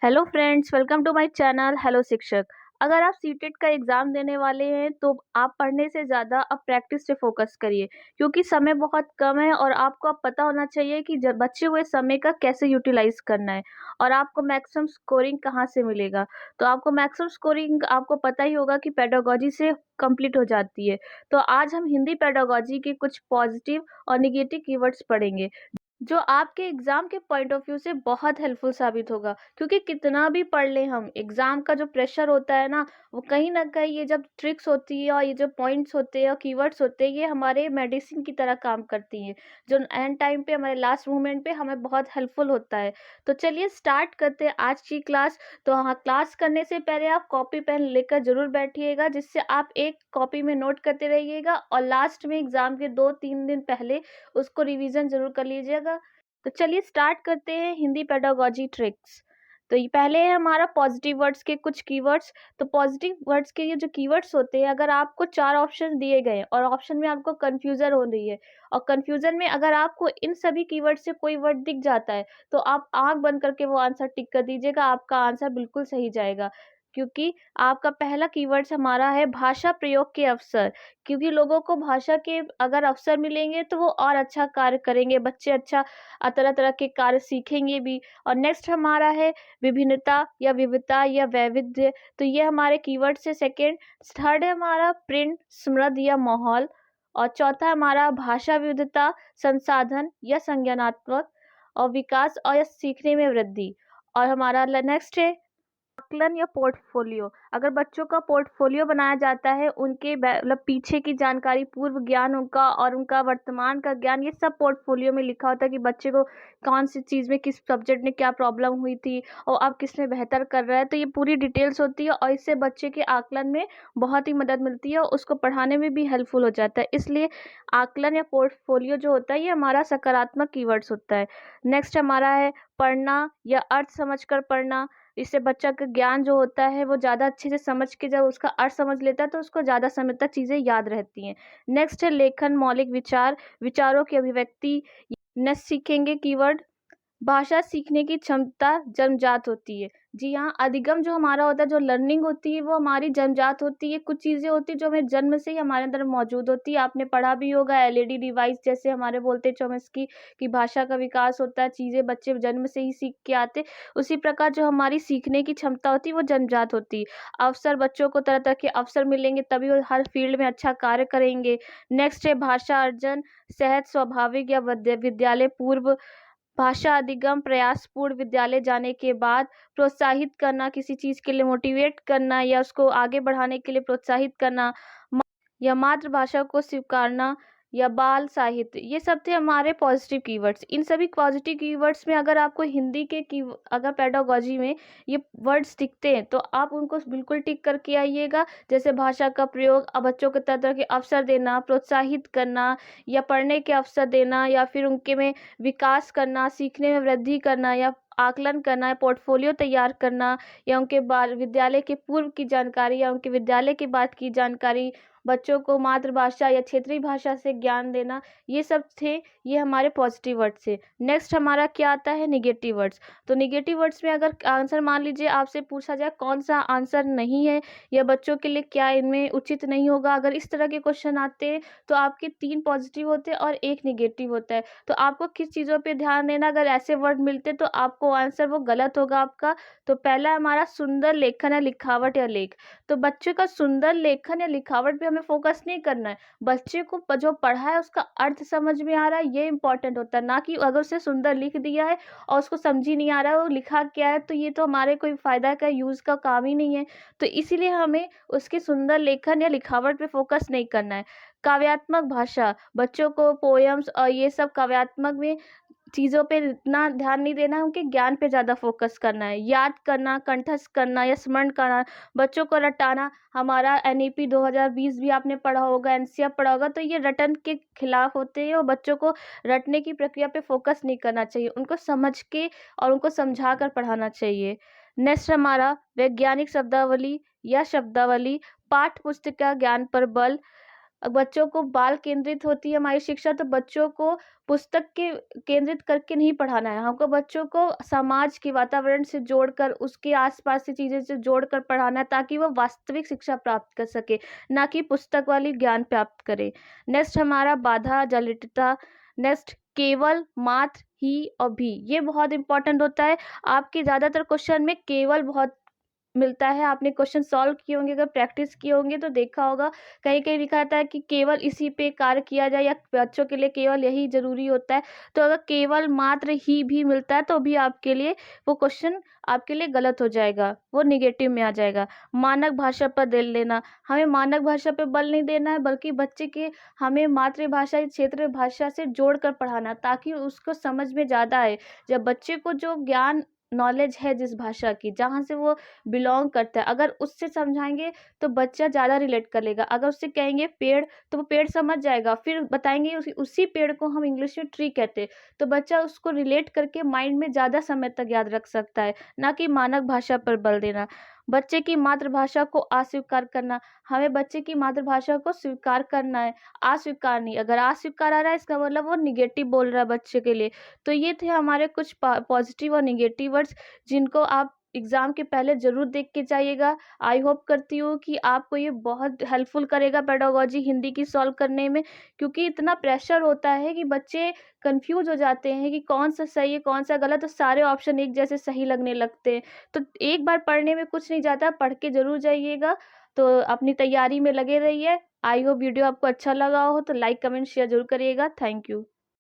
Hello friends, welcome to my channel hello Shikshak. अगर आप CTET का एग्ज़ाम देने वाले हैं तो आप पढ़ने से ज़्यादा अब प्रैक्टिस पे फोकस करिए, क्योंकि समय बहुत कम है और आपको अब पता होना चाहिए कि जब बचे हुए समय का कैसे यूटिलाइज करना है और आपको मैक्सिमम स्कोरिंग कहाँ से मिलेगा। तो आपको मैक्सिमम स्कोरिंग आपको पता ही होगा कि पेडागोजी से कंप्लीट हो जाती है। तो आज हम हिंदी पेडागोजी के कुछ पॉजिटिव और निगेटिव कीवर्ड्स पढ़ेंगे, जो आपके एग्ज़ाम के पॉइंट ऑफ व्यू से बहुत हेल्पफुल साबित होगा। क्योंकि कितना भी पढ़ लें हम, एग्ज़ाम का जो प्रेशर होता है ना, वो कहीं न कहीं ये जब ट्रिक्स होती है और ये जो पॉइंट्स होते हैं और कीवर्ड्स होते हैं, ये हमारे मेडिसिन की तरह काम करती हैं, जो एंड टाइम पे हमारे लास्ट मोमेंट पे हमें बहुत हेल्पफुल होता है। तो चलिए स्टार्ट करते हैं आज की क्लास। तो हाँ, क्लास करने से पहले आप कॉपी पेन लेकर ज़रूर बैठिएगा, जिससे आप एक कॉपी में नोट करते रहिएगा और लास्ट में एग्ज़ाम के 2-3 दिन पहले उसको रिवीजन ज़रूर कर लीजिएगा। तो चलिए स्टार्ट करते हैं हिंदी पेडागोजी ट्रिक्स। तो ये पहले है हमारा पॉजिटिव वर्ड्स के कुछ कीवर्ड्स। तो पॉजिटिव वर्ड्स के ये जो कीवर्ड्स होते हैं, अगर आपको 4 ऑप्शन दिए गए हैं और ऑप्शन में आपको कन्फ्यूज़न हो रही है और कन्फ्यूज़न में अगर आपको इन सभी कीवर्ड से कोई वर्ड दिख जाता है, तो आप आँख बंद करके वो आंसर टिक कर दीजिएगा, आपका आंसर बिल्कुल सही जाएगा। क्योंकि आपका पहला कीवर्ड्स हमारा है भाषा प्रयोग के अवसर। क्योंकि लोगों को भाषा के अगर अवसर मिलेंगे तो वो और अच्छा कार्य करेंगे, बच्चे अच्छा तरह-तरह के कार्य सीखेंगे भी। और नेक्स्ट हमारा है विभिन्नता या विविधता या वैविध्य। तो ये हमारे कीवर्ड्स है सेकंड। थर्ड है हमारा प्रिंट, समृद्ध या माहौल। और चौथा हमारा भाषा विविधता, संसाधन या संज्ञानात्मक और विकास और या सीखने में वृद्धि। और हमारा नेक्स्ट है आकलन या पोर्टफोलियो। अगर बच्चों का पोर्टफोलियो बनाया जाता है, उनके मतलब पीछे की जानकारी, पूर्व ज्ञान उनका और उनका वर्तमान का ज्ञान, ये सब पोर्टफोलियो में लिखा होता है कि बच्चे को कौन सी चीज़ में, किस सब्जेक्ट में क्या प्रॉब्लम हुई थी और अब किस में बेहतर कर रहा है। तो ये पूरी डिटेल्स होती है और इससे बच्चे के आकलन में बहुत ही मदद मिलती है और उसको पढ़ाने में भी हेल्पफुल हो जाता है। इसलिए आकलन या पोर्टफोलियो जो होता है, ये हमारा सकारात्मक कीवर्ड्स होता है। नेक्स्ट हमारा है पढ़ना या अर्थ समझकर पढ़ना। इससे बच्चा का ज्ञान जो होता है वो ज़्यादा अच्छे से समझ के जब उसका अर्थ समझ लेता है तो उसको ज़्यादा समय तक चीज़ें याद रहती हैं। नेक्स्ट है लेखन, मौलिक विचार, विचारों की अभिव्यक्ति। नेक्स्ट सीखेंगे कीवर्ड भाषा सीखने की क्षमता जन्मजात होती है। जी हाँ, अधिगम जो हमारा होता है, जो लर्निंग होती है, वो हमारी जन्मजात होती है। कुछ चीज़ें होती हैं जो हमें जन्म से ही हमारे अंदर मौजूद होती है। आपने पढ़ा भी होगा एलईडी डिवाइस जैसे हमारे बोलते हैं चॉम्स्की कि भाषा का विकास होता है, चीज़ें बच्चे जन्म से ही सीख के आते। उसी प्रकार जो हमारी सीखने की क्षमता होती है, वो जन्मजात होती है। अवसर, बच्चों को तरह-तरह के अवसर मिलेंगे तभी वो हर फील्ड में अच्छा कार्य करेंगे। नेक्स्ट है भाषा अर्जन, सहज, स्वाभाविक या विद्यालय पूर्व। भाषा अधिगम, प्रयासपूर्ण विद्यालय जाने के बाद प्रोत्साहित करना, किसी चीज़ के लिए मोटिवेट करना या उसको आगे बढ़ाने के लिए प्रोत्साहित करना। या मातृभाषा को स्वीकारना या बाल साहित्य, ये सब थे हमारे पॉजिटिव कीवर्ड्स। इन सभी पॉजिटिव कीवर्ड्स में अगर आपको हिंदी के की अगर पेडागोजी में ये वर्ड्स दिखते हैं तो आप उनको बिल्कुल टिक करके आइएगा। जैसे भाषा का प्रयोग, बच्चों को तरह तरह के अवसर देना, प्रोत्साहित करना या पढ़ने के अवसर देना या फिर उनके में विकास करना, सीखने में वृद्धि करना या आकलन करना, पोर्टफोलियो तैयार करना या उनके बाद विद्यालय के पूर्व की जानकारी या उनके विद्यालय के बाद की जानकारी, बच्चों को मातृभाषा या क्षेत्रीय भाषा से ज्ञान देना, ये सब थे, ये हमारे पॉजिटिव वर्ड्स थे। नेक्स्ट हमारा क्या आता है नेगेटिव वर्ड्स। तो नेगेटिव वर्ड्स में अगर आंसर मान लीजिए आपसे पूछा जाए कौन सा आंसर नहीं है या बच्चों के लिए क्या इनमें उचित नहीं होगा, अगर इस तरह के क्वेश्चन आते हैं तो आपके 3 पॉजिटिव होते हैं और 1 नेगेटिव होता है। तो आपको किस चीज़ों पे ध्यान देना, अगर ऐसे वर्ड मिलते तो आपको आंसर वो गलत होगा आपका। तो पहला हमारा सुंदर लेखन या लिखावट या लेख। तो बच्चे का सुंदर लेखन या लिखावट पे हमें फोकस नहीं करना है। बच्चे को जो पढ़ा है उसका अर्थ समझ में आ रहा है, ये इंपॉर्टेंट होता है, ना कि अगर उसे सुंदर लिख दिया है और उसको समझ ही नहीं आ रहा है वो लिखा क्या है, तो ये तो हमारे कोई फ़ायदा का यूज़ का काम ही नहीं है। तो इसीलिए हमें उसके सुंदर लेखन या लिखावट पे फोकस नहीं करना है। काव्यात्मक भाषा, बच्चों को पोएम्स और ये सब काव्यात्मक में चीज़ों पे इतना ध्यान नहीं देना है, उनके ज्ञान पे ज़्यादा फोकस करना है। याद करना, कंठस्थ करना या स्मरण करना, बच्चों को रटाना। हमारा एनईपी 2020 भी आपने पढ़ा होगा, एनसीईआरटी पढ़ा होगा, तो ये रटन के खिलाफ होते हैं और बच्चों को रटने की प्रक्रिया पे फोकस नहीं करना चाहिए। उनको समझ के और उनको समझा कर पढ़ाना चाहिए। नेक्स्ट हमारा वैज्ञानिक शब्दावली या शब्दावली, पाठ्य पुस्तिका ज्ञान पर बल। बच्चों को बाल केंद्रित होती है हमारी शिक्षा, तो बच्चों को पुस्तक के केंद्रित करके नहीं पढ़ाना है। हमको बच्चों को समाज के वातावरण से जोड़कर, उसके आस-पास की चीज़ें से जोड़कर पढ़ाना है, ताकि वो वास्तविक शिक्षा प्राप्त कर सके, ना कि पुस्तक वाली ज्ञान प्राप्त करे। नेक्स्ट हमारा बाधा, जटिलता। नेक्स्ट केवल, मात्र, ही और भी, ये बहुत इम्पोर्टेंट होता है। आपके ज़्यादातर क्वेश्चन में केवल बहुत मिलता है। आपने क्वेश्चन सॉल्व किए होंगे, अगर प्रैक्टिस किए होंगे तो देखा होगा, कहीं-कहीं लिखा रहता है कि केवल इसी पे कार्य किया जाए, या बच्चों के लिए केवल यही ज़रूरी होता है। तो अगर केवल, मात्र, ही भी मिलता है तो भी आपके लिए वो क्वेश्चन आपके लिए गलत हो जाएगा, वो नेगेटिव में आ जाएगा। मानक भाषा पर बल देना, हमें मानक भाषा पे बल नहीं देना है, बल्कि बच्चे के हमें मातृभाषा या क्षेत्रीय भाषा से जोड़कर पढ़ाना, ताकि उसको समझ में ज़्यादा आए। जब बच्चे को जो ज्ञान, नॉलेज है जिस भाषा की, जहाँ से वो बिलॉन्ग करता है, अगर उससे समझाएँगे तो बच्चा ज़्यादा रिलेट कर लेगा। अगर उससे कहेंगे पेड़, तो वो पेड़ समझ जाएगा, फिर बताएँगे उसी उसी पेड़ को हम इंग्लिश में ट्री कहते हैं, तो बच्चा उसको रिलेट करके माइंड में ज़्यादा समय तक याद रख सकता है, ना कि मानक भाषा पर बल देना। बच्चे की मातृभाषा को अस्वीकार करना, हमें बच्चे की मातृभाषा को स्वीकार करना है, अस्वीकार नहीं। अगर अस्वीकार आ रहा है, इसका मतलब वो नेगेटिव बोल रहा है बच्चे के लिए। तो ये थे हमारे कुछ पॉजिटिव और नेगेटिव वर्ड्स, जिनको आप एग्ज़ाम के पहले ज़रूर देख के जाइएगा। आई होप करती हूँ कि आपको ये बहुत हेल्पफुल करेगा पेडागोजी हिंदी की सॉल्व करने में, क्योंकि इतना प्रेशर होता है कि बच्चे कन्फ्यूज़ हो जाते हैं कि कौन-सा सही है, कौन-सा गलत, तो सारे ऑप्शन एक जैसे सही लगने लगते हैं। तो एक बार पढ़ने में कुछ नहीं जाता, पढ़ के ज़रूर जाइएगा। तो अपनी तैयारी में लगे रहिए। आई होप वीडियो आपको अच्छा लगा हो, तो लाइक, कमेंट, शेयर ज़रूर करिएगा। Thank you.